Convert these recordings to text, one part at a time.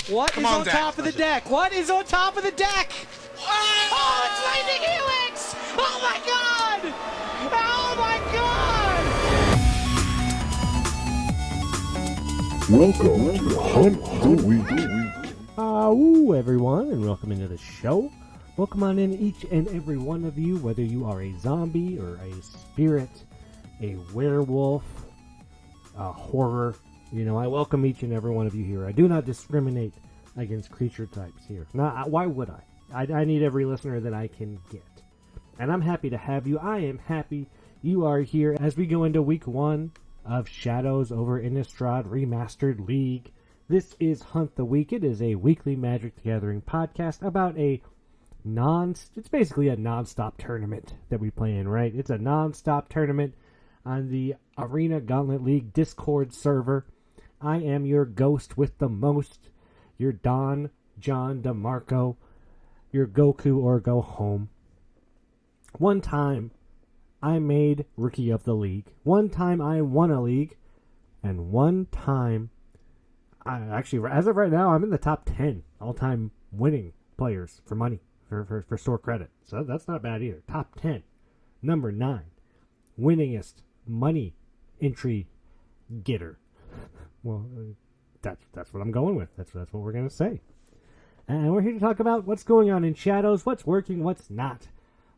What is on top of the deck? What is on top of the deck? Oh, it's Lightning Helix! Oh my god! Oh my god! Welcome to Hunt the Week. Everyone, and welcome into the show. Welcome on in, each and every one of you, whether you are a zombie or a spirit, a werewolf, a horror. I welcome each and every one of you here. I do not discriminate against creature types here. Now, why would I? I need every listener that I can get. And I'm happy to have you. I am happy you are here as we go into week 1 of Shadows over Innistrad Remastered League. This is Hunt the Week. It is a weekly Magic the Gathering podcast about it's basically a non-stop tournament that we play in, right? It's a non-stop tournament on the Arena Gauntlet League Discord server. I am your ghost with the most, your Don John DeMarco, your Goku or go home. One time, I made Rookie of the League. One time, I won a league. And one time, as of right now, I'm in the top 10 all-time winning players for money, for store credit. So that's not bad either. Top 10. Number 9. Winningest money entry getter. Well, that's what I'm going with. That's what we're going to say. And we're here to talk about what's going on in Shadows, what's working, what's not.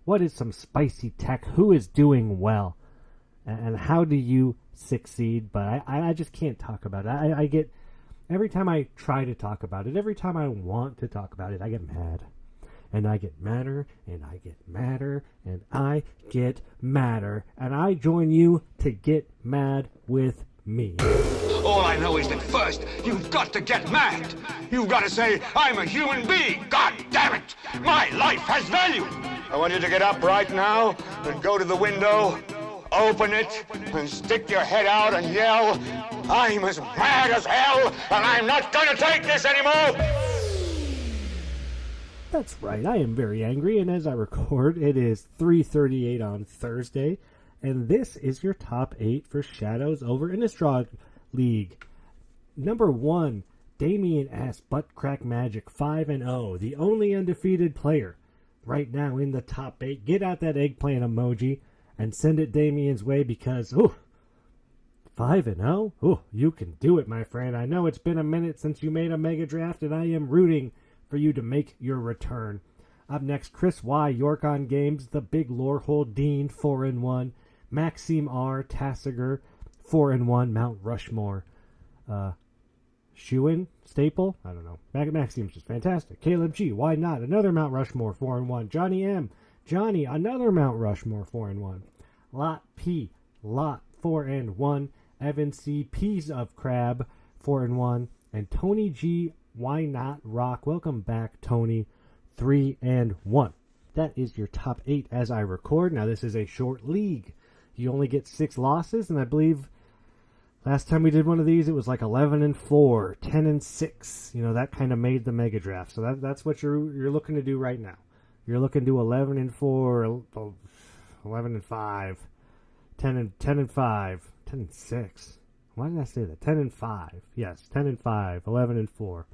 What is some spicy tech? Who is doing well? And how do you succeed? But I just can't talk about it. I get, every time I try to talk about it, every time I want to talk about it, I get mad. And I get madder, and I get madder, and I get madder. And I join you to get mad with me. All I know is that first, you've got to get mad. You've got to say, I'm a human being. God damn it. My life has value. I want you to get up right now and go to the window, open it, and stick your head out and yell, I'm as mad as hell, and I'm not going to take this anymore. That's right, I am very angry, and as I record, it is 3:38 on Thursday, and this is your top 8 for Shadows over Innistrad League. Number 1, Damien S. Buttcrack Magic, 5-0, the only undefeated player right now in the top 8. Get out that eggplant emoji and send it Damien's way because, 5-0? You can do it, my friend. I know it's been a minute since you made a Mega Draft, and I am rooting for you to make your return. Up next, Chris Y. York on Games, the Big Lorehole Dean, 4-1. Maxime R. Tassiger, 4-1. Mount Rushmore. Shuin? Staple? I don't know. Maxime's just fantastic. Caleb G. Why not? Another Mount Rushmore, 4-1. Johnny M. Johnny, another Mount Rushmore, 4-1. Lot P. Lot, 4-1. Evan C. Peas of Crab, 4-1. And Tony G. Why Not Rock? Welcome back, Tony. 3-1. That is your top 8 as I record. Now, this is a short league. You only get 6 losses, and I believe last time we did one of these, it was like 11-4, 10-6. That kind of made the Mega Draft. So that's what you're looking to do right now. You're looking to do 11-4, 11-5, 10-5, 10-6. Why did I say that? 10-5. Yes, 10-5, 11-4.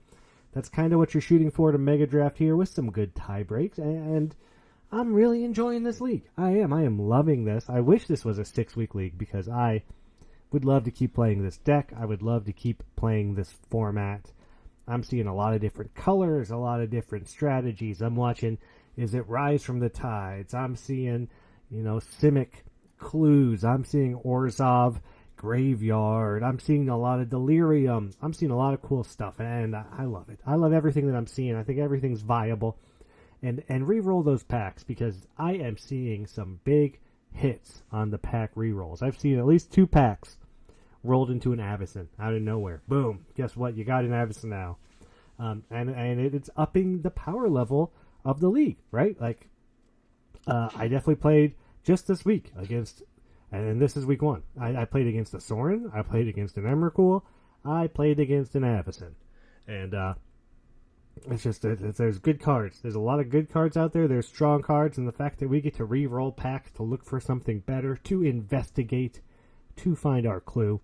That's kind of what you're shooting for to Mega Draft here with some good tie breaks, and I'm really enjoying this league. I am loving this. I wish this was a 6-week league because I would love to keep playing this deck. I would love to keep playing this format. I'm seeing a lot of different colors, a lot of different strategies. I'm watching, is it Rise from the Tides? I'm seeing, Simic Clues. I'm seeing Orzhov Graveyard. I'm seeing a lot of Delirium. I'm seeing a lot of cool stuff, and I love it. I love everything that I'm seeing. I think everything's viable. And re-roll those packs because I am seeing some big hits on the pack re-rolls. I've seen at least 2 packs rolled into an Avacyn out of nowhere. Boom. Guess what? You got an Avacyn now. And it's upping the power level of the league, right? Like, I definitely played just this week against, and this is week 1. I played against a Sorin. I played against an Emrakul. I played against an Avacyn. And, it's just, there's good cards. There's a lot of good cards out there. There's strong cards, and the fact that we get to re-roll packs to look for something better, to investigate, to find our clue.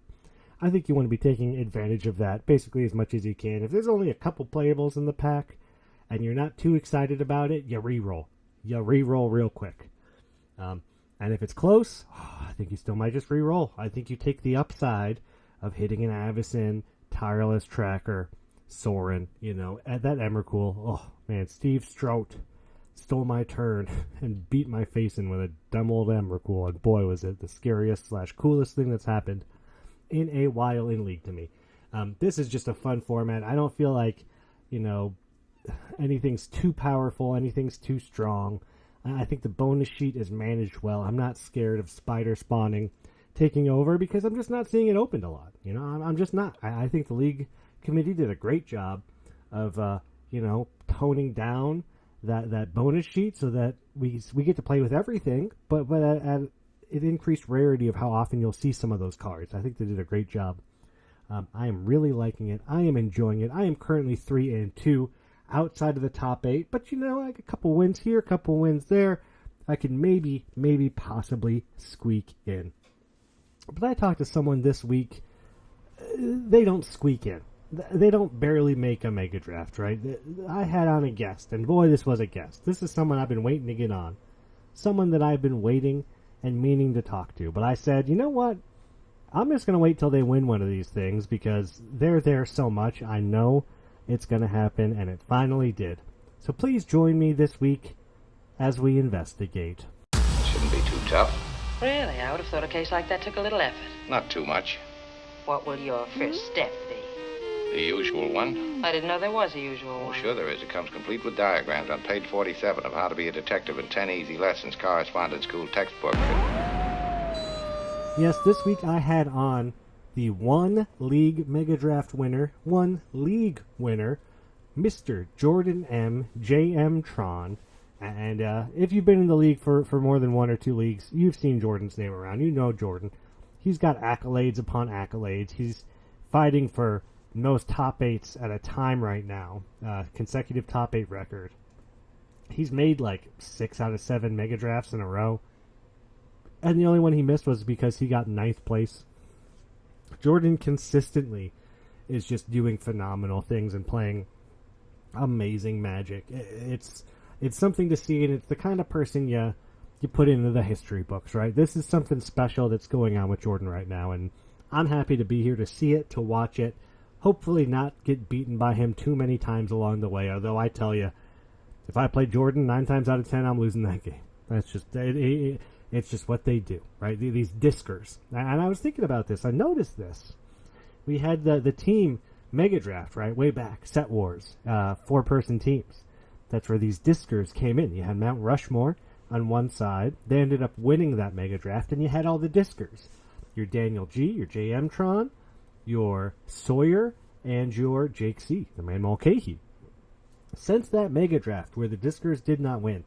I think you want to be taking advantage of that basically as much as you can. If there's only a couple playables in the pack and you're not too excited about it, you re-roll. You re-roll real quick. And if it's close, I think you still might just re-roll. I think you take the upside of hitting an Avacyn, Tireless Tracker, Sorin, at that Emrakul. Oh, man, Steve Strout stole my turn and beat my face in with a dumb old Emrakul. And boy, was it the scariest / coolest thing that's happened in a while in League to me. This is just a fun format. I don't feel like, anything's too powerful, anything's too strong. I think the bonus sheet is managed well. I'm not scared of spider spawning taking over because I'm just not seeing it opened a lot. I'm just not. I think the League committee did a great job of, toning down that bonus sheet so that we get to play with everything, but at an increased rarity of how often you'll see some of those cards. I think they did a great job. I am really liking it. I am enjoying it. I am currently 3-2 outside of the top 8, but like a couple wins here, a couple wins there. I can maybe possibly squeak in. But I talked to someone this week. They don't squeak in. They don't barely make a mega draft, right? I had on a guest, and boy, this was a guest. This is someone I've been waiting to get on. Someone that I've been waiting and meaning to talk to. But I said, you know what? I'm just going to wait till they win one of these things because they're there so much. I know it's going to happen, and it finally did. So please join me this week as we investigate. Shouldn't be too tough. Really? I would have thought a case like that took a little effort. Not too much. What will your first step be? The usual one. I didn't know there was a usual Oh, one. sure there is. It comes complete with diagrams on page 47 of How to Be a Detective in 10 Easy Lessons, Correspondence School textbook. Yes, this week I had on the one league mega draft winner, Mr. Jordan M. J.M. Tron. And if you've been in the league for more than one or two leagues, you've seen Jordan's name around. You know Jordan. He's got accolades upon accolades. He's fighting for most top 8s at a time right now. Consecutive top 8 record. He's made like 6 out of 7 mega drafts in a row. And the only one he missed was because he got 9th place. Jordan consistently is just doing phenomenal things and playing amazing Magic. It's something to see, and it's the kind of person you put into the history books, right? This is something special that's going on with Jordan right now, and I'm happy to be here to see it, to watch it, hopefully not get beaten by him too many times along the way, although I tell you, if I play Jordan 9 times out of 10, I'm losing that game. That's just... It's just what they do, right? These discers. And I was thinking about this. I noticed this. We had the team Mega Draft, right? Way back. Set Wars. 4-person teams. That's where these discers came in. You had Mount Rushmore on one side. They ended up winning that Mega Draft, and you had all the discers. Your Daniel G, your J.M. Tron, your Sawyer, and your Jake C, the man Mulcahy. Since that Mega Draft, where the discers did not win,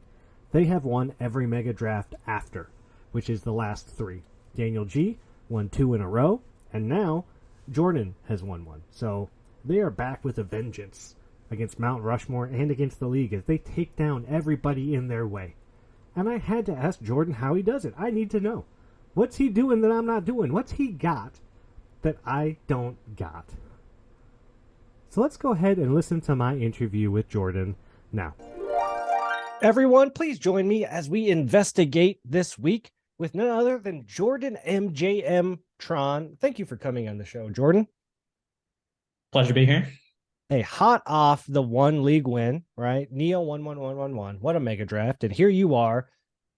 they have won every mega draft after, which is the last 3. Daniel G won 2 in a row, and now Jordan has won 1. So they are back with a vengeance against Mount Rushmore and against the league as they take down everybody in their way. And I had to ask Jordan how he does it. I need to know. What's he doing that I'm not doing? What's he got that I don't got? So let's go ahead and listen to my interview with Jordan now. Everyone, please join me as we investigate this week with none other than Jordan MJM Tron. Thank you for coming on the show, Jordan. Pleasure to be here. Hey, hot off the 1 league win, right? Neo 11111. What a mega draft. And here you are.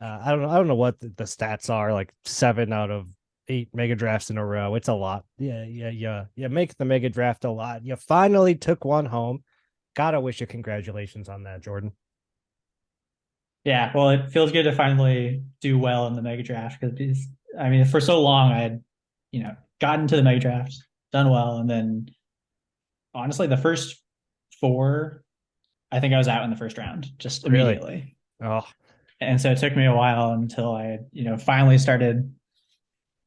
I don't know what the stats are, like 7 out of 8 mega drafts in a row. It's a lot. Yeah. You make the mega draft a lot. You finally took one home. Gotta wish you congratulations on that, Jordan. Yeah, well, it feels good to finally do well in the mega draft because, I mean, for so long I had, gotten to the mega draft, done well, and then honestly, the first 4, I think I was out in the first round just immediately. Really? Oh, and so it took me a while until I, finally started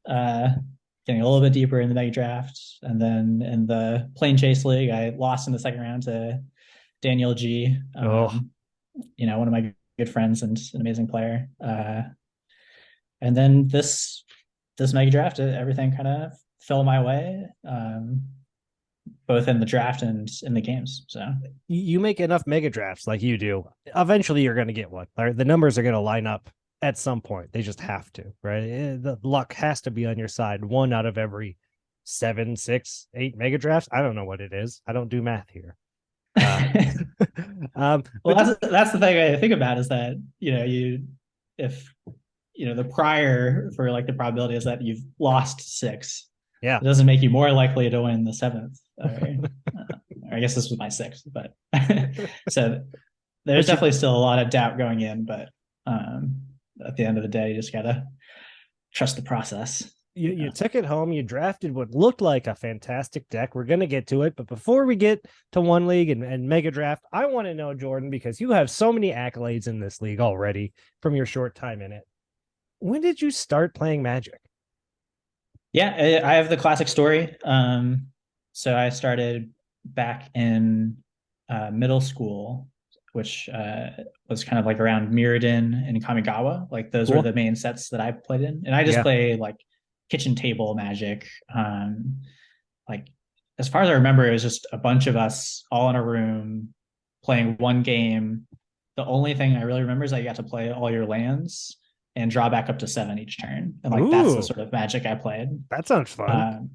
getting a little bit deeper in the mega draft, and then in the Plane Chase League, I lost in the second round to Daniel G. One of my good friends and an amazing player. And then this mega draft, everything kind of fell my way, both in the draft and in the games. So You make enough mega drafts like you do, eventually you're going to get one. Right? The numbers are going to line up at some point. They just have to, right? The luck has to be on your side. 1 out of every 7, 6, 8 mega drafts. I don't know what it is. I don't do math here. Well, that's the thing I think about is that, if the prior for like the probability is that you've lost 6. Yeah. It doesn't make you more likely to win the 7th. I guess this was my 6th, but so there's definitely still a lot of doubt going in, but at the end of the day, you just gotta trust the process. You took it home. You drafted what looked like a fantastic deck. We're going to get to it. But before we get to One League and Mega Draft, I want to know, Jordan, because you have so many accolades in this league already from your short time in it. When did you start playing Magic? Yeah, I have the classic story. So I started back in middle school, which was kind of like around Mirrodin and Kamigawa. Like those were the main sets that I played in. And I just play like kitchen table Magic. Like as far as I remember, it was just a bunch of us all in a room playing one game. The only thing I really remember is that you got to play all your lands and draw back up to 7 each turn. And like that's the sort of Magic I played. That sounds fun.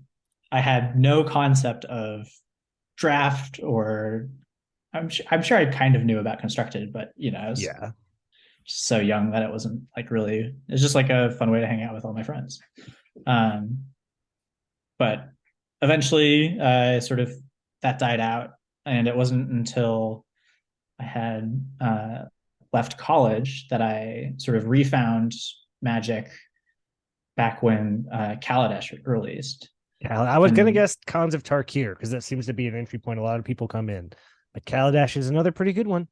I had no concept of draft, or I'm sure I kind of knew about constructed, but I was so young that it wasn't like really, it's just like a fun way to hang out with all my friends. But eventually sort of that died out, and it wasn't until I had left college that I sort of refound Magic back when Kaladesh released. Yeah, I was going to guess Khans of Tarkir, because that seems to be an entry point a lot of people come in. But Kaladesh is another pretty good one.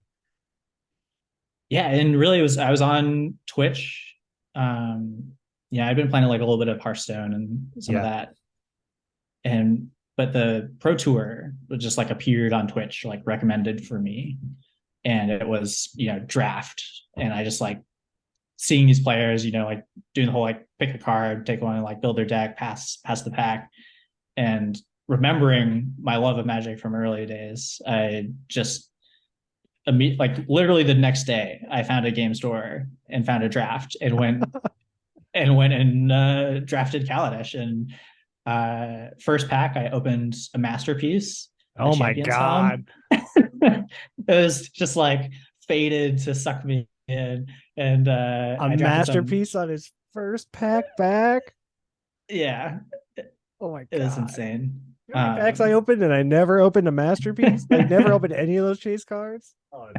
Yeah, and really I was on Twitch. I'd been playing like a little bit of Hearthstone and some of that. But the Pro Tour was just like appeared on Twitch, like recommended for me. And it was, draft. And I just like seeing these players, like doing the whole like pick a card, take one, and like build their deck, pass the pack, and remembering my love of Magic from early days. I just like literally the next day I found a game store and found a draft and went and drafted Kaladesh. And first pack I opened a Masterpiece. Oh my god. It was just like fated to suck me in. And a Masterpiece on his first pack back. Yeah. Oh my god. It was insane. Packs I opened, and I never opened a Masterpiece. I never opened any of those chase cards. Oh.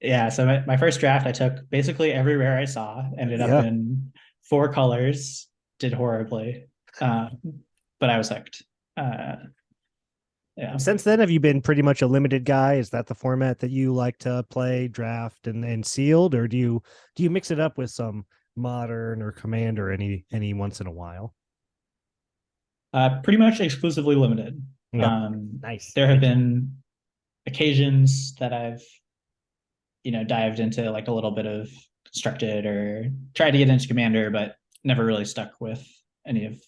Yeah, so my first draft, I took basically every rare I saw, ended up in 4 colors, did horribly, but I was hooked. Yeah. Since then, have you been pretty much a limited guy? Is that the format that you like to play, draft and sealed, or do you mix it up with some modern or commander any once in a while? Pretty much exclusively limited. Yep. Nice. There have been occasions that I've dived into like a little bit of constructed or tried to get into commander, but never really stuck with any of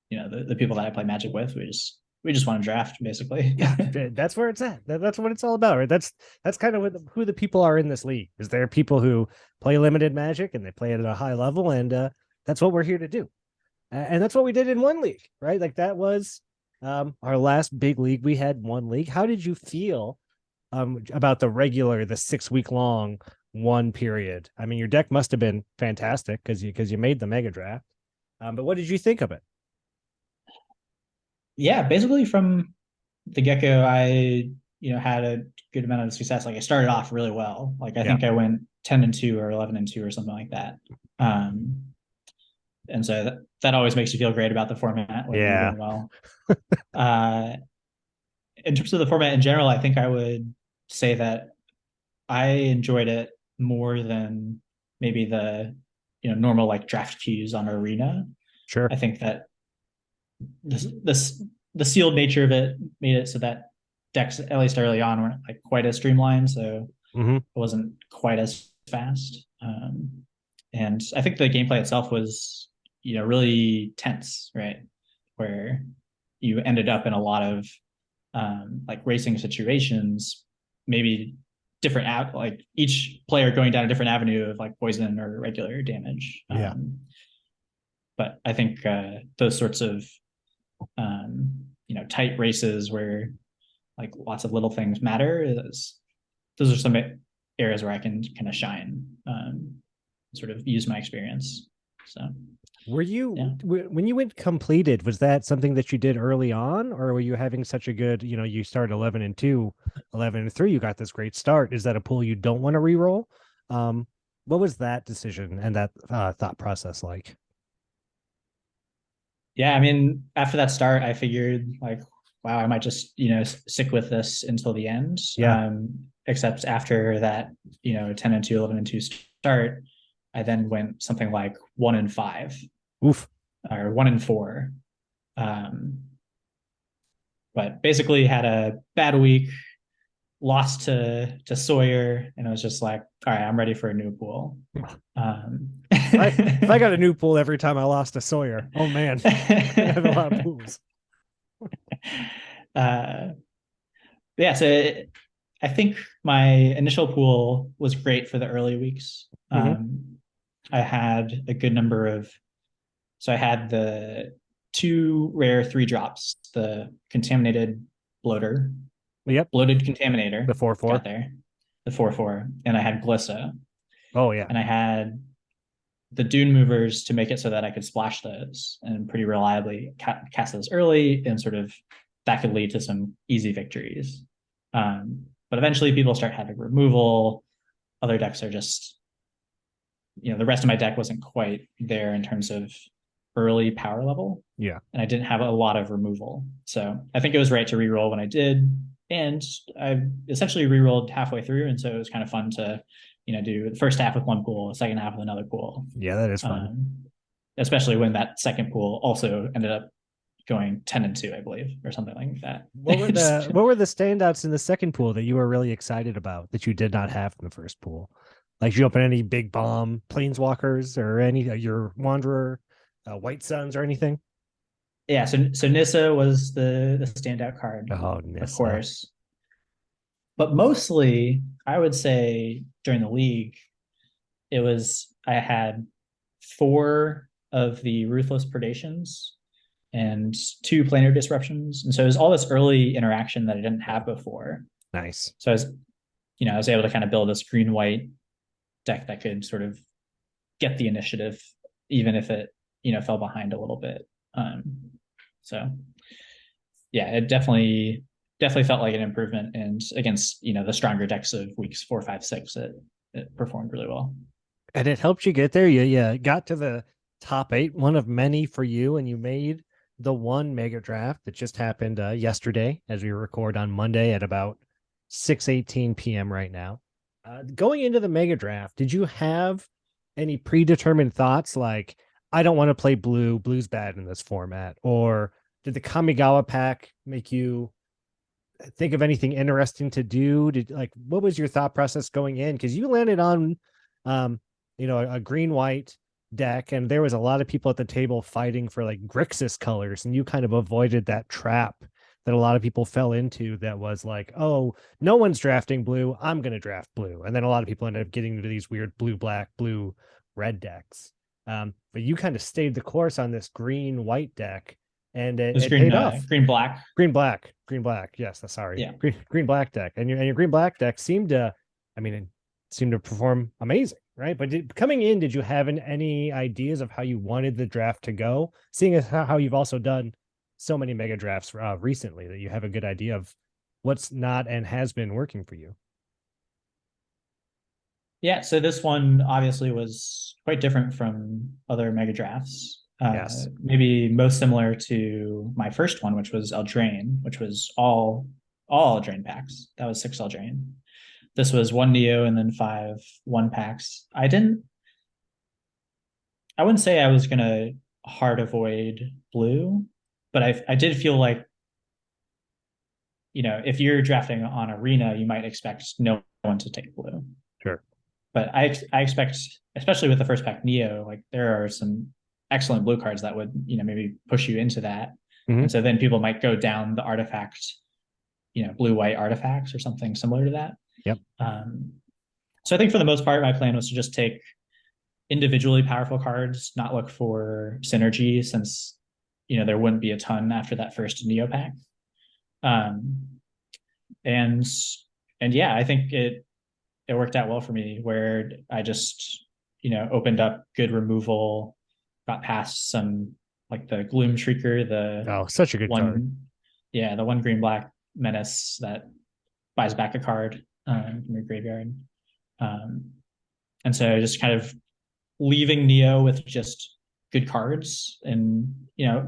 the people that I play Magic with. We just want to draft, basically. Yeah, that's where it's at. That's what it's all about, right? That's kind of who the people are in this league. Is there people who play limited Magic and they play it at a high level, and that's what we're here to do. And that's what we did in One League, right? Like that was our last big league. We had One League. How did you feel about the 6-week long one period? I mean, your deck must have been fantastic because you made the mega draft. But what did you think of it? Yeah, basically from the get-go, I had a good amount of success. Like I started off really well. Like I think I went 10-2 or 11-2 or something like that. And so that always makes you feel great about the format. When you're doing well. In terms of the format in general, I think I would say that I enjoyed it more than maybe the normal like draft queues on Arena. Sure. I think that the sealed nature of it made it so that decks, at least early on, weren't like quite as streamlined, so it wasn't quite as fast. And I think the gameplay itself was really tense, right? Where you ended up in a lot of like racing situations, maybe different like each player going down a different avenue of like poison or regular damage. Yeah. But I think those sorts of tight races where like lots of little things matter, those are some areas where I can kind of shine, sort of use my experience. So Were you Yeah. when you went completed, was that something that you did early on, or were you having such a good, you started 11-2, 11-3, you got this great start? Is that a pool you don't want to reroll? What was that decision and that thought process like? Yeah, I mean, after that start, I figured like, wow, I might just, stick with this until the end. Yeah. Except after that, 10-2, 11-2 start, I then went something like 1-5 Oof. or 1-4. But basically had a bad week, lost to Sawyer, and it was just like, all right, I'm ready for a new pool. If I got a new pool every time I lost to Sawyer, oh man, I have a lot of pools. Yeah, so I think my initial pool was great for the early weeks. I had a good number of, so I had the 2 rare 3 drops, the contaminated bloater, Yep. bloated contaminator, The 4/4. got there, the 4/4, and I had Glissa, Oh yeah. and I had the Dune Movers to make it so that I could splash those and pretty reliably cast those early, and sort of that could lead to some easy victories. But eventually people start having removal. Other decks are just, the rest of my deck wasn't quite there in terms of early power level. Yeah. And I didn't have a lot of removal. So I think it was right to reroll when I did. And I essentially rerolled halfway through. And so it was kind of fun to, do the first half with one pool, the second half with another pool. Yeah, that is fun. Especially when that second pool also ended up going 10-2, I believe, or something like that. What were the standouts in the second pool that you were really excited about that you did not have in the first pool? Like, did you open any big bomb planeswalkers or any your Wanderer, White Suns or anything? Yeah, so Nissa was the standout card, Oh, Nissa. Of course. But mostly, I would say during the league, I had 4 of the Ruthless Predations and 2 planar disruptions. And so it was all this early interaction that I didn't have before. Nice. So I was able to kind of build this green-white deck that could sort of get the initiative, even if it, fell behind a little bit. So yeah, it definitely felt like an improvement, and against, the stronger decks of weeks 4, 5, 6, it performed really well. And it helped you get there. You got to the top 8, one of many for you, and you made the one mega draft that just happened yesterday as we record on Monday at about 6:18 p.m. right now. Going into the mega draft, did you have any predetermined thoughts like, I don't want to play blue, blue's bad in this format? Or did the Kamigawa pack make you think of anything interesting to do? What was your thought process going in? Because you landed on a green-white deck, and there was a lot of people at the table fighting for like Grixis colors, and you kind of avoided that trap that a lot of people fell into, that was like, oh, no one's drafting blue, I'm going to draft blue. And then a lot of people ended up getting into these weird blue-black, blue-red decks. But you kind of stayed the course on this green-white deck, and it paid off. Green-black. Yes, sorry. Yeah. Green-black deck. And your green-black deck seemed to perform amazing, right? But coming in, did you have any ideas of how you wanted the draft to go? Seeing as how you've also done so many mega drafts recently, that you have a good idea of what's not and has been working for you. Yeah, so this one obviously was quite different from other mega drafts. Yes. Maybe most similar to my first one, which was Eldraine, which was all Eldraine packs. That was 6 Eldraine. This was 1 Neo and then 5 1 packs. I wouldn't say I was gonna hard avoid blue, but I did feel like, if you're drafting on Arena, you might expect no one to take blue. Sure. But I expect, especially with the first pack Neo, like there are some excellent blue cards that would, maybe push you into that. Mhm. And so then people might go down the artifact, blue-white artifacts or something similar to that. Yep. So I think for the most part, my plan was to just take individually powerful cards, not look for synergy, since there wouldn't be a ton after that first Neo pack. And yeah, I think it worked out well for me, where I just opened up good removal, got past some like the Gloom Shrieker, Such a good card. The one green black menace that buys back a card from your graveyard. And so just kind of leaving Neo with just good cards and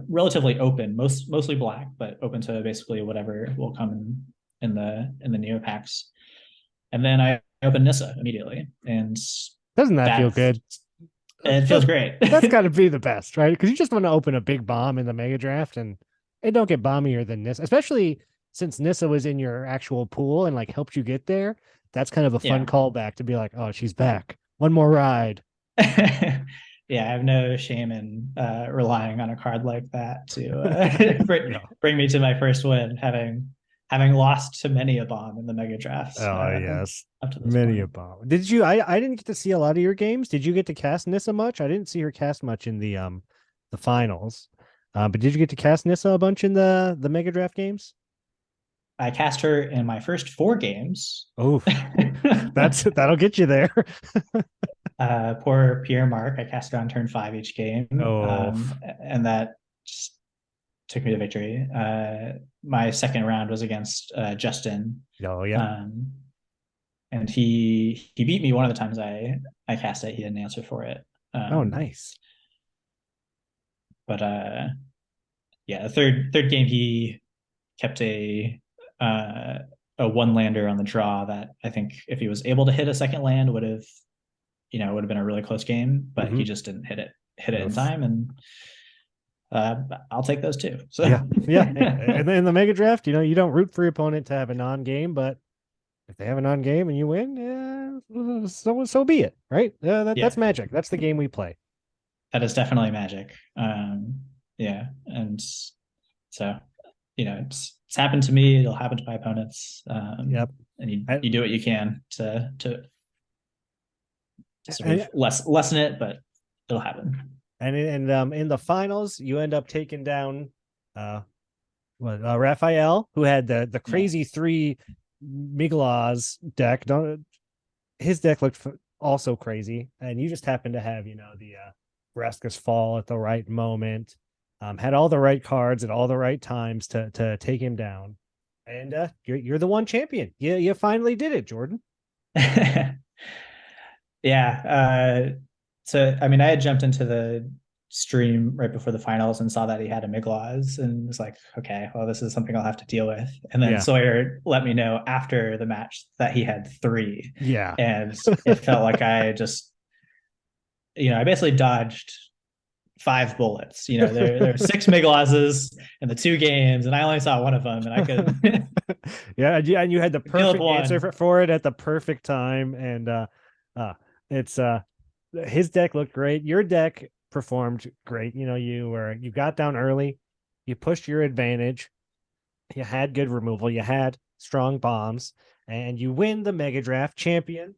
relatively open, mostly black, but open to basically whatever will come in the Neo packs. And then I opened Nissa immediately, and doesn't that feel good? It feels great. That's got to be the best, right? Because you just want to open a big bomb in the Mega Draft, and it don't get bombier than Nissa, especially since Nissa was in your actual pool and like helped you get there. That's kind of a fun callback to be like, oh, she's back. One more ride. Yeah, I have no shame in relying on a card like that to bring me to my first win, having lost to many a bomb in the Mega Drafts. Yes, up to this many point. a bomb. Did you? I didn't get to see a lot of your games. Did you get to cast Nissa much? I didn't see her cast much in the finals. But did you get to cast Nissa a bunch in the Mega Draft games? I cast her in my first 4 games. Oh, that'll get you there. Poor Pierre Mark. I cast her on turn 5 each game. And that just took me to victory. My second round was against Justin. Oh yeah. And he beat me one of the times I cast it. He didn't answer for it. Oh, nice. But the third game he kept a one lander on the draw that I think if he was able to hit a second land would have been a really close game, but he just didn't hit it in time, and I'll take those too. So yeah. And then in the Mega Draft, you don't root for your opponent to have a non-game, but if they have a non-game and you win, so be it, right? That's Magic. That's the game we play. That is definitely Magic. And so it's happened to me. It'll happen to my opponents. Yep. And you do what you can to sort of lessen it, but it'll happen. And in the finals, you end up taking down Raphael, who had the crazy 3 Miglas deck. His deck looked also crazy, and you just happened to have the Vraska's Fall at the right moment. Had all the right cards at all the right times to take him down, and you're the one champion. You finally did it, Jordan. Yeah. So I mean, I had jumped into the stream right before the finals and saw that he had a Miglas, and was like, okay, well, this is something I'll have to deal with. And then Sawyer let me know after the match that he had 3. Yeah, and it felt like I just, I basically dodged 5 bullets. There were 6 Miglases in the 2 games, and I only saw one of them, and I could. Yeah, and you had the perfect answer for it at the perfect time, and it's his deck looked great. Your deck performed great. You got down early, you pushed your advantage, you had good removal, you had strong bombs, and you win the Mega Draft champion.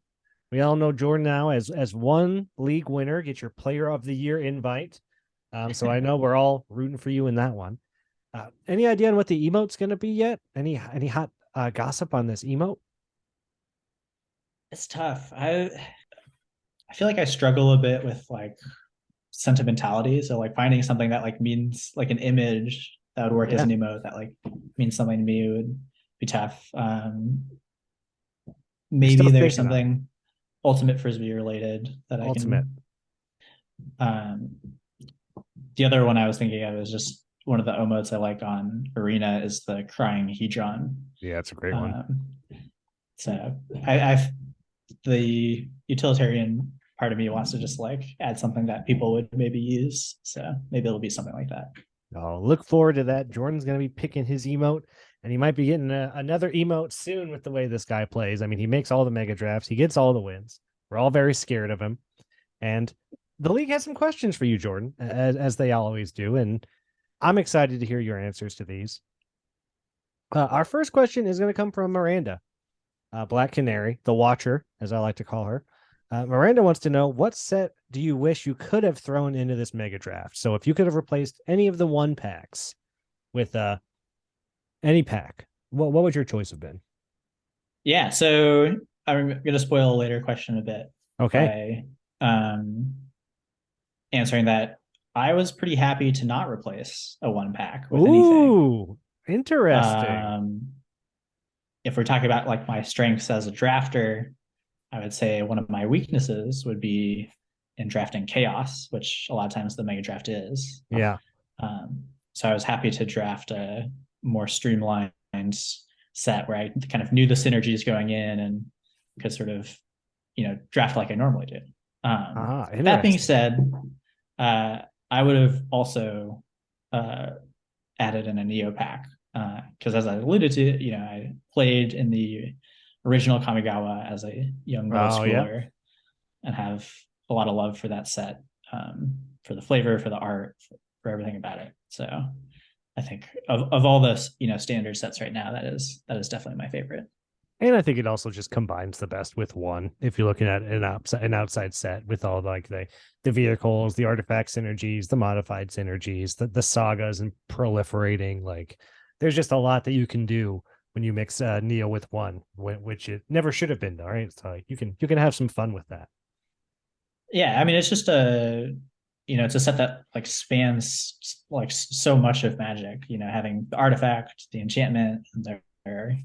We all know Jordan now as one league winner. Get your Player of the Year invite. So I know we're all rooting for you in that one. Any idea on what the emote's going to be yet? Any hot gossip on this emote? It's tough. I feel like I struggle a bit with like sentimentality. So like finding something that like means like an image that would work as an emote that like means something to me would be tough. Maybe there's something Ultimate Frisbee related that I can. The other one I was thinking of is just one of the emotes I like on Arena is the Crying Hedron. Yeah, it's a great one. So I've the utilitarian part of me wants to just like add something that people would maybe use. So maybe it'll be something like that. I'll look forward to that. Jordan's going to be picking his emote, and he might be getting another emote soon with the way this guy plays. I mean, he makes all the Mega Drafts. He gets all the wins. We're all very scared of him. And the league has some questions for you, Jordan, as they always do, and I'm excited to hear your answers to these. Our first question is going to come from Miranda, Black Canary, the Watcher, as I like to call her. Miranda wants to know, what set do you wish you could have thrown into this mega draft? So if you could have replaced any of the 1-packs with any pack, what would your choice have been? Yeah, so I'm going to spoil a later question a bit. Okay. By answering that. I was pretty happy to not replace a 1-pack with anything. Ooh, interesting. If we're talking about like my strengths as a drafter, I would say one of my weaknesses would be in drafting chaos, which a lot of times the mega draft is. Yeah. So I was happy to draft a more streamlined set where I kind of knew the synergies going in and could sort of, draft like I normally do. That being said, I would have also added in a Neo pack because, as I alluded to, I played in the original Kamigawa as a young middle schooler and have a lot of love for that set, for the flavor, for the art, for everything about it. So I think of all the standard sets right now, that is definitely my favorite. And I think it also just combines the best with one. If you're looking at an outside set with all like the vehicles, the artifact synergies, the modified synergies, the sagas and proliferating, like there's just a lot that you can do when you mix Neo with one, which it never should have been done, right? So like, you can have some fun with that. Yeah, I mean, it's just it's a set that like spans like so much of Magic. Having the artifact, the enchantment, their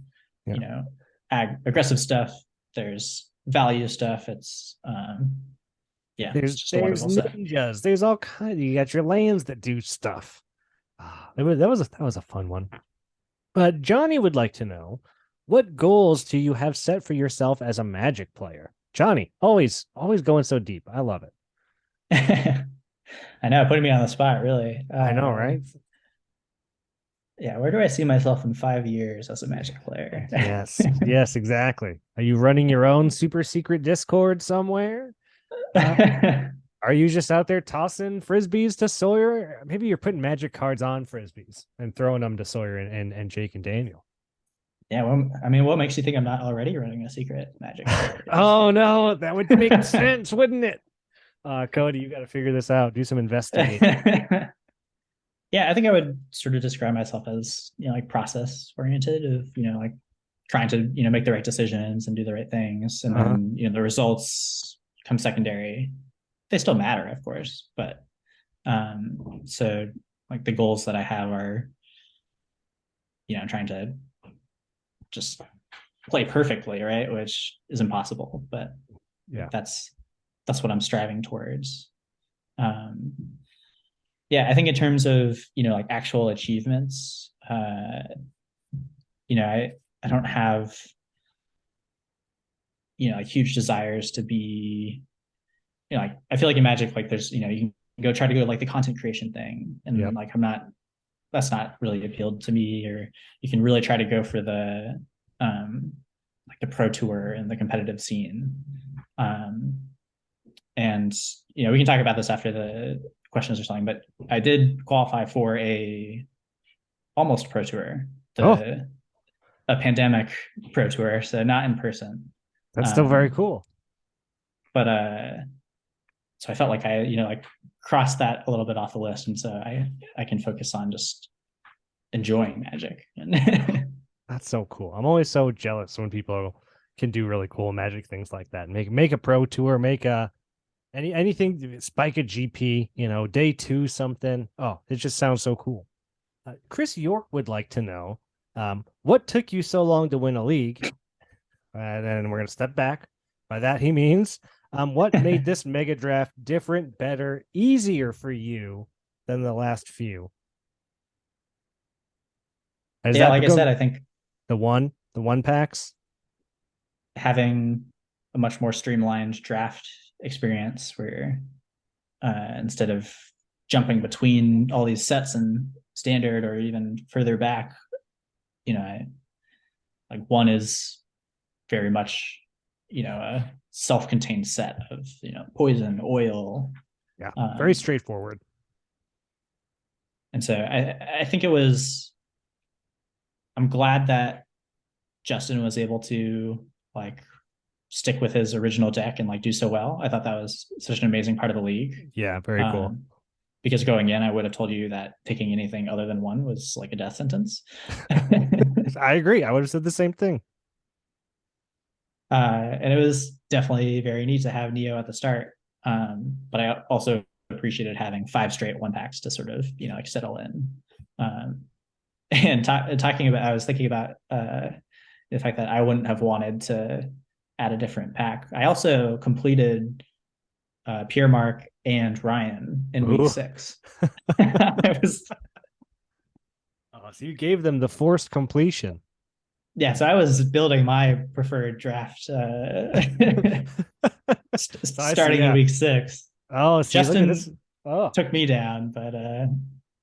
aggressive stuff. There's value stuff. It's there's ninjas. There's all kinds. You got your lands that do stuff. That was a fun one. But Johnny would like to know, what goals do you have set for yourself as a Magic player? Johnny, always going so deep. I love it. I know, putting me on the spot, really. I know, right? Yeah, where do I see myself in 5 years as a Magic player? Yes, exactly. Are you running your own super secret Discord somewhere? Are you just out there tossing frisbees to Sawyer? Maybe you're putting Magic cards on frisbees and throwing them to Sawyer and Jake and Daniel. Yeah, well, I mean, what makes you think I'm not already running a secret Magic? Oh no, that would make sense, wouldn't it? Cody, you got to figure this out. Do some investigating. Yeah, I think I would sort of describe myself as like process oriented, of like trying to make the right decisions and do the right things, and then the results come secondary. They still matter, of course, but so like the goals that I have are trying to just play perfectly, right? Which is impossible, but yeah, that's what I'm striving towards. Yeah, I think in terms of like actual achievements, I don't have like huge desires to be like, I feel like in Magic, like there's you can go try to go like the content creation thing, and like that's not really appealed to me. Or you can really try to go for the like the pro tour and the competitive scene, and we can talk about this after the questions or something, but I did qualify for a almost pro tour, a pandemic pro tour, so not in person. That's still very cool. But so I felt like I like crossed that a little bit off the list, and so I can focus on just enjoying Magic. That's so cool. I'm always so jealous when people can do really cool Magic things like that. Make a pro tour, make anything, spike a GP, day 2 something. Oh, it just sounds so cool. Chris York would like to know, what took you so long to win a league? And then we're going to step back. By that, he means, what made this mega draft different, better, easier for you than the last few? Like I said, I think the one packs, having a much more streamlined draft experience where instead of jumping between all these sets and standard or even further back, like one is very much a self-contained set of poison, oil, Yeah, very straightforward. And so I think it was. I'm glad that Justin was able to like stick with his original deck and like do so well. I thought that was such an amazing part of the league. Yeah, very cool. Because going in, I would have told you that picking anything other than one was like a death sentence. I agree. I would have said the same thing. And it was definitely very neat to have Neo at the start. But I also appreciated having 5 straight 1-packs to sort of, you know, like settle in. And talking about, I was thinking about the fact that I wouldn't have wanted to add a different pack. I also completed Pierre Mark and Ryan in week 6. I was. Oh, so you gave them the forced completion. Yeah, so I was building my preferred draft starting in week 6. Oh, see, Justin took me down, but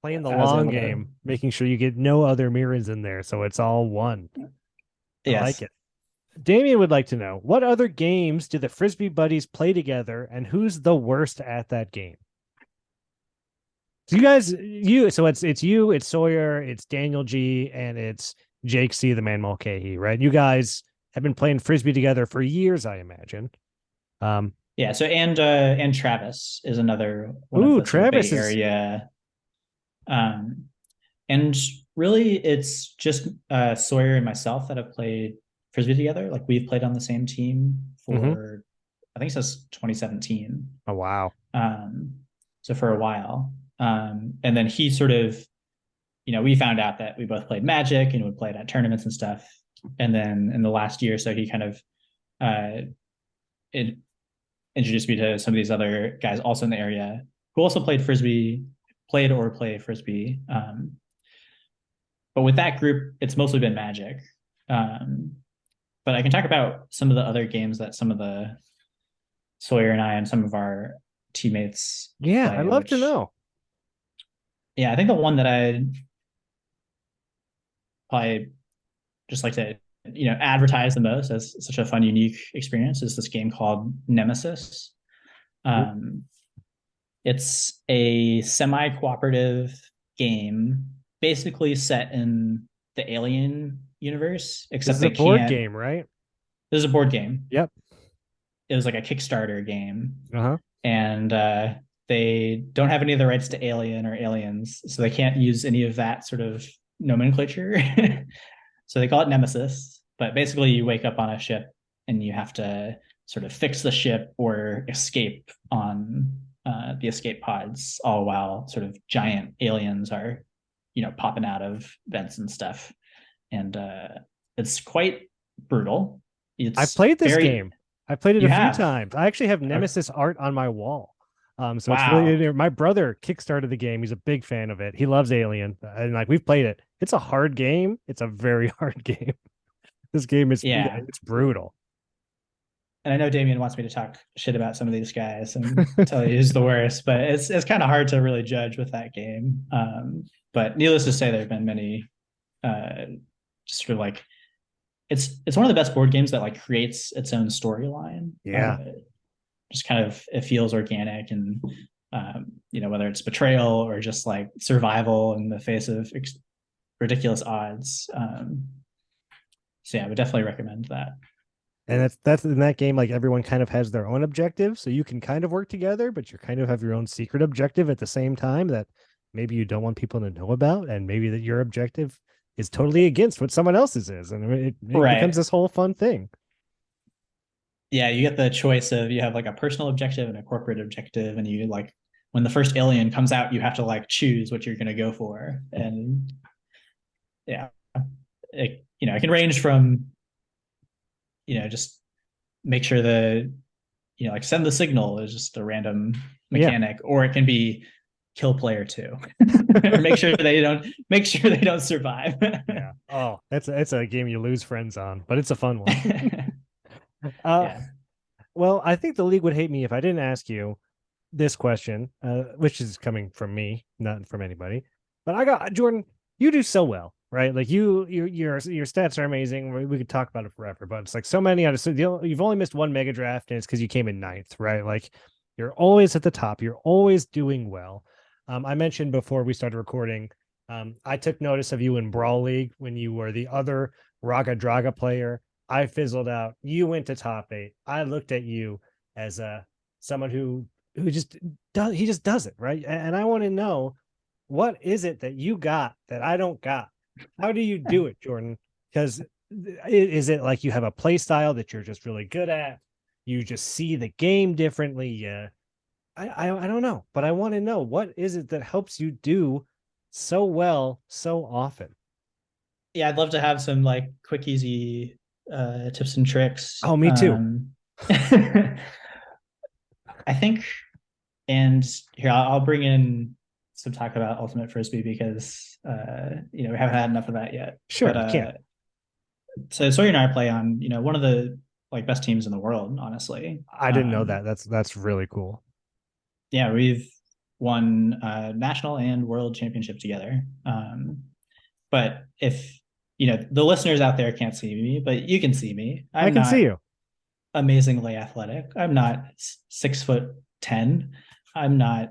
playing the long game, making sure you get no other mirrors in there, so it's all one. Yes. I like it. Damien would like to know, what other games do the Frisbee buddies play together, and who's the worst at that game? So it's you, it's Sawyer, it's Daniel G, and it's Jake C, the Man Mulcahy, right? You guys have been playing Frisbee together for years, I imagine. Yeah. So and Travis is another one of the Travis Bay Area. And really, it's just Sawyer and myself that have played Frisbee together. Like we've played on the same team for I think since 2017. Oh wow. So for a while. And then he sort of, you know, we found out that we both played Magic and would play it at tournaments and stuff. And then in the last year or so, he kind of introduced me to some of these other guys also in the area who also played or play Frisbee. But with that group, it's mostly been Magic. But I can talk about some of the other games that some of the Sawyer and I and some of our teammates. Yeah, play, I'd love to know. Yeah, I think the one that I'd probably just like to, you know, advertise the most as such a fun, unique experience is this game called Nemesis. It's a semi-cooperative game, basically set in the Alien universe, except this is a board game, right? This is a board game. Yep. It was like a Kickstarter game. Uh-huh. And they don't have any of the rights to Alien or Aliens, so they can't use any of that sort of nomenclature. So they call it Nemesis. But basically, you wake up on a ship and you have to sort of fix the ship or escape on the escape pods, all while sort of giant aliens are, you know, popping out of vents and stuff. And it's quite brutal. I've played this game. I've played it a few times. I actually have Nemesis art on my wall. So it's really, my brother kickstarted the game. He's a big fan of it. He loves Alien, and like we've played it. It's a hard game. It's a very hard game. This game is it's brutal. And I know Damien wants me to talk shit about some of these guys and tell you who's the worst, but it's kind of hard to really judge with that game. But needless to say, there have been many just sort of like it's one of the best board games that like creates its own storyline. Yeah. Just kind of, it feels organic and, you know, whether it's betrayal or just like survival in the face of ridiculous odds. So yeah, I would definitely recommend that. And that's in that game, like everyone kind of has their own objective. So you can kind of work together, but you kind of have your own secret objective at the same time that maybe you don't want people to know about. And maybe that your objective is totally against what someone else's is. And it becomes this whole fun thing. Yeah, you get the choice of, you have like a personal objective and a corporate objective, and you like, when the first alien comes out, you have to like choose what you're going to go for. And yeah, it, you know, it can range from, you know, just make sure the, you know, like send the signal is just a random mechanic, or it can be kill player 2 or make sure they don't survive. Yeah. Oh, it's a game you lose friends on, but it's a fun one. Well, I think the league would hate me if I didn't ask you this question, which is coming from me, not from anybody. But I got Jordan. You do so well, right? Like your stats are amazing. We could talk about it forever, but it's like so many. You've only missed one mega draft, and it's because you came in 9th, right? Like You're always at the top. You're always doing well. I mentioned before we started recording, I took notice of you in Brawl League when you were the other Raga Draga player. I fizzled out. You went to top 8. I looked at you as someone who just does, he just does it, right? And I want to know, what is it that you got that I don't got? How do you do it, Jordan? Because is it like you have a play style that you're just really good at? You just see the game differently? Yeah. I don't know, but I want to know, what is it that helps you do so well so often? Yeah, I'd love to have some like quick, easy tips and tricks. Oh, me too. I think, and here I'll bring in some talk about Ultimate Frisbee because we haven't had enough of that yet. Sure, but, can't. So Sawyer and I play on one of the like best teams in the world. Honestly, I didn't know that. That's really cool. Yeah, we've won national and world championship together. But if the listeners out there can't see me, but you can see me. I can see you. Amazingly athletic. I'm not 6'10". I'm not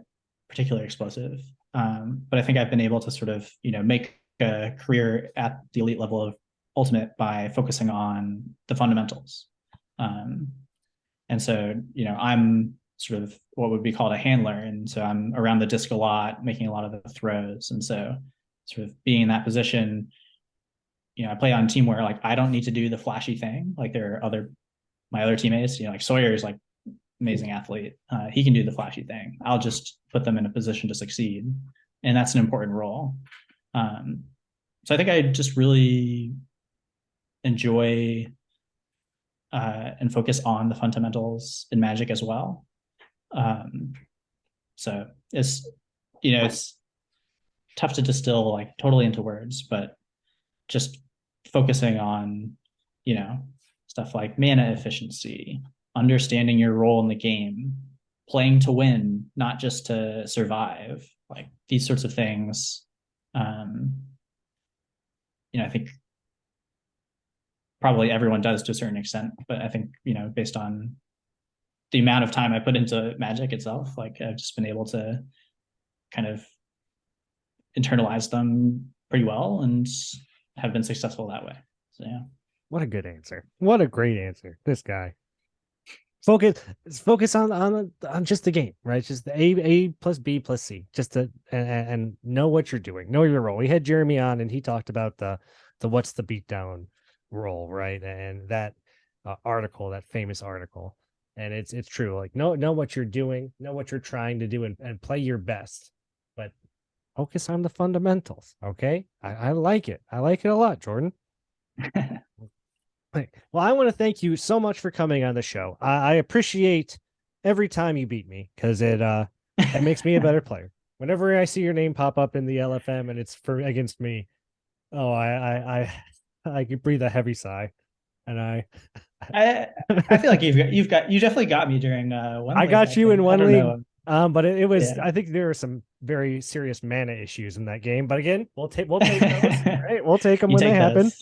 particularly explosive. But I think I've been able to sort of, make a career at the elite level of Ultimate by focusing on the fundamentals. And so, I'm sort of what would be called a handler. And so I'm around the disc a lot, making a lot of the throws. And so sort of being in that position, I play on a team where like I don't need to do the flashy thing. Like there are my other teammates, like Sawyer is like amazing athlete. He can do the flashy thing. I'll just put them in a position to succeed. And that's an important role. So I think I just really enjoy and focus on the fundamentals in Magic as well. So it's tough to distill like totally into words, but just focusing on, stuff like mana efficiency, understanding your role in the game, playing to win, not just to survive, like these sorts of things. I think probably everyone does to a certain extent, but I think, based on the amount of time I put into Magic itself, like I've just been able to kind of internalize them pretty well and have been successful that way. So yeah. What a good answer. What a great answer. This guy. Focus on just the game, right? Just the A plus B plus C. Just to and know what you're doing. Know your role. We had Jeremy on and he talked about the what's the beatdown role, right? And that article, that famous article. And it's true. Like know what you're doing, know what you're trying to do, and play your best. But focus on the fundamentals. Okay. I like it. I like it a lot, Jordan. Well, I want to thank you so much for coming on the show. I appreciate every time you beat me because it makes me a better player. Whenever I see your name pop up in the LFM and it's against me, I can breathe a heavy sigh, and I feel like you definitely got me during one. I got you in one league. But it was, yeah. I think there were some very serious mana issues in that game. But again, we'll take those. Right? We'll take them when they happen.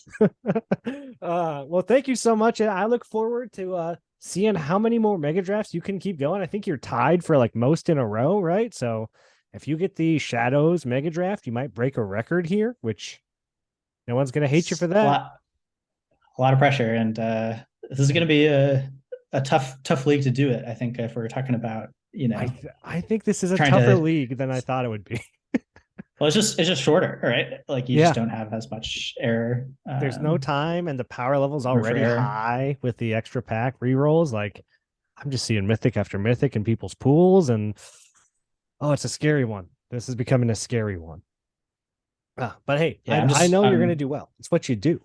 Well, thank you so much. I look forward to seeing how many more mega drafts you can keep going. I think you're tied for like most in a row, right? So if you get the Shadows mega draft, you might break a record here, which no one's going to hate you for that. A lot of pressure, and this is going to be a tough league to do it. I think if we're talking about. I think this is a tougher league than I thought it would be. Well, it's just shorter, right? Like you just don't have as much error. There's no time, and the power level's already high with the extra pack rerolls. Like I'm just seeing mythic after mythic in people's pools, and it's a scary one. This is becoming a scary one. But hey, I know you're going to do well. It's what you do.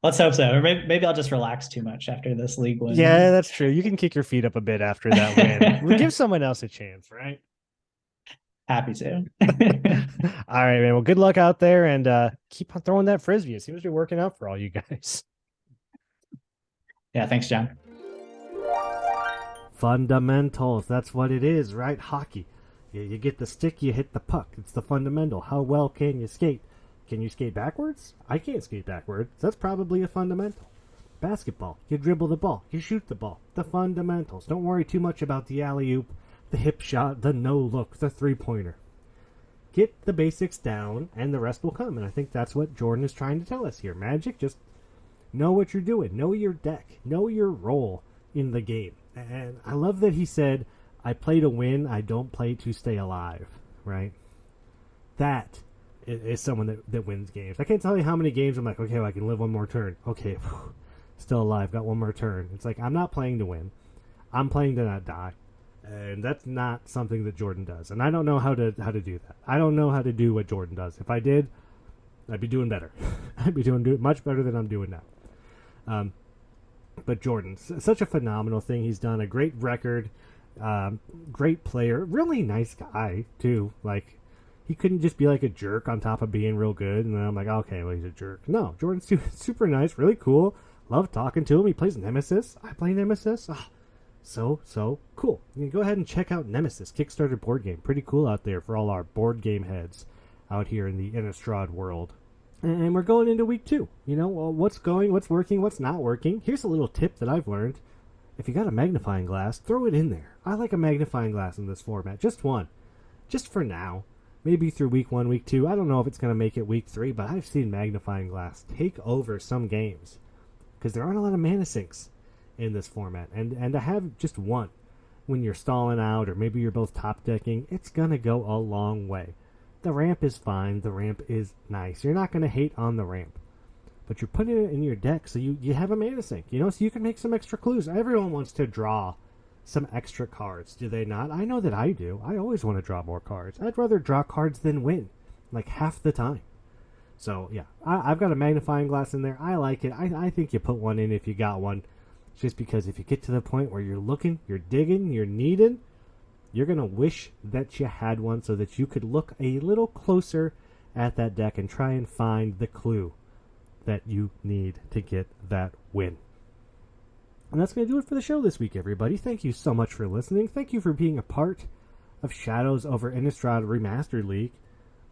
Let's hope so. Or maybe I'll just relax too much after this league win. Yeah, that's true. You can kick your feet up a bit after that win. We'll give someone else a chance, right? Happy to. All right, man. Well, good luck out there, and keep on throwing that frisbee. It seems to be working out for all you guys. Yeah, thanks, John. Fundamentals. That's what it is, right? Hockey. You get the stick, you hit the puck. It's the fundamental. How well can you skate? Can you skate backwards? I can't skate backwards. That's probably a fundamental. basketball. You dribble the ball. You shoot the ball. The fundamentals. Don't worry too much about the alley-oop, the hip shot, the no-look, the three-pointer. Get the basics down, and the rest will come. And I think that's what Jordan is trying to tell us here. Magic, just know what you're doing. Know your deck. Know your role in the game. And I love that he said, I play to win. I don't play to stay alive. Right? That is someone that wins games. I can't tell you how many games I'm like, okay, well, I can live one more turn. Okay, still alive, got one more turn. It's like, I'm not playing to win. I'm playing to not die. And that's not something that Jordan does. And I don't know how to do that. I don't know how to do what Jordan does. If I did, I'd be doing better. I'd be doing much better than I'm doing now. But Jordan, such a phenomenal thing he's done. A great record. Great player. Really nice guy, too. Like, he couldn't just be like a jerk on top of being real good. And then I'm like, okay, well, he's a jerk. No, Jordan's super nice, really cool. Love talking to him. He plays Nemesis. I play Nemesis. Oh, so cool. You can go ahead and check out Nemesis, Kickstarter board game. Pretty cool out there for all our board game heads out here in the Innistrad world. And we're going into week 2. You know, well, what's working, what's not working. Here's a little tip that I've learned. If you got a magnifying glass, throw it in there. I like a magnifying glass in this format. Just one. Just for now. Maybe through week 1, week 2. I don't know if it's going to make it week 3, but I've seen magnifying glass take over some games. Because there aren't a lot of mana sinks in this format. And to have just one when you're stalling out, or maybe you're both top decking, it's going to go a long way. The ramp is fine. The ramp is nice. You're not going to hate on the ramp. But you're putting it in your deck so you have a mana sink, you know, so you can make some extra clues. Everyone wants to draw some extra cards, do they not? I know that I do. I always want to draw more cards. I'd rather draw cards than win, like half the time. So, yeah, I've got a magnifying glass in there. I like it. I think you put one in if you got one. Just because if you get to the point where you're looking, you're digging, you're needing, you're going to wish that you had one so that you could look a little closer at that deck and try and find the clue that you need to get that win. And that's going to do it for the show this week, everybody. Thank you so much for listening. Thank you for being a part of Shadows over Innistrad Remastered League.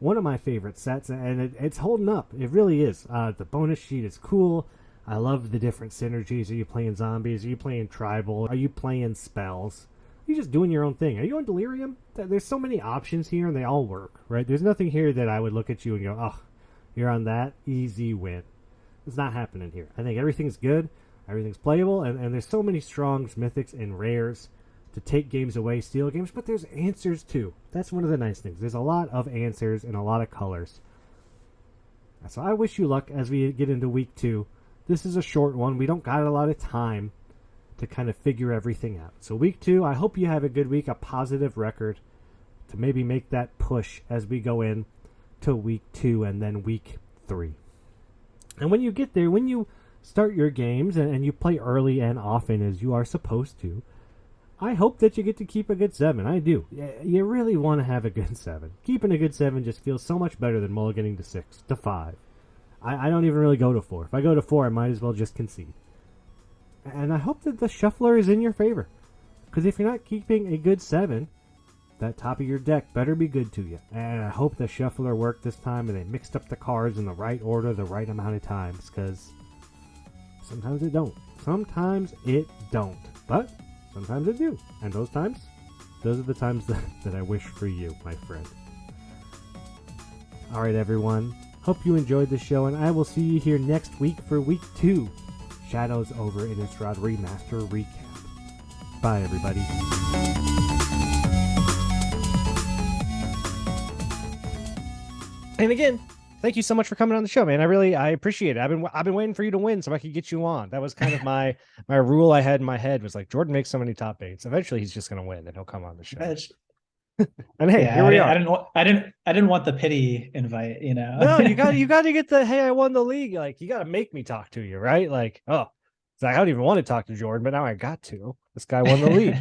One of my favorite sets, and it's holding up. It really is. The bonus sheet is cool. I love the different synergies. Are you playing zombies? Are you playing tribal? Are you playing spells? Are you just doing your own thing? Are you on Delirium? There's so many options here, and they all work, right? There's nothing here that I would look at you and go, oh, you're on that? Easy win. It's not happening here. I think everything's good. Everything's playable, and there's so many strongs, mythics, and rares to take games away, steal games, but there's answers too. That's one of the nice things. There's a lot of answers and a lot of colors. So I wish you luck as we get into week 2. This is a short one. We don't got a lot of time to kind of figure everything out. So week 2, I hope you have a good week, a positive record to maybe make that push as we go in to week 2 and then week 3. And when you get there, when you start your games and you play early and often as you are supposed to, I hope that you get to keep a good 7. I do. You really want to have a good 7. Keeping a good 7 just feels so much better than mulliganing to 6, to 5. I don't even really go to 4. If I go to 4, I might as well just concede. And I hope that the shuffler is in your favor. Because if you're not keeping a good 7, that top of your deck better be good to you. And I hope the shuffler worked this time and they mixed up the cards in the right order the right amount of times. Because sometimes it don't. Sometimes it don't. But sometimes it do. And those are the times that I wish for you, my friend. Alright, everyone. Hope you enjoyed the show, and I will see you here next week for week 2. Shadows over Innistrad Remaster Recap. Bye, everybody. And again, thank you so much for coming on the show, man. I appreciate it. I've been waiting for you to win so I could get you on. That was kind of my rule I had in my head was like, Jordan makes so many top 8s. Eventually he's just going to win and he'll come on the show. And hey, yeah, here we are. I didn't want the pity invite, you know. No, you got to get the, hey, I won the league. Like, you got to make me talk to you, right? Like, oh, it's like, I don't even want to talk to Jordan, but now I got to. This guy won the league.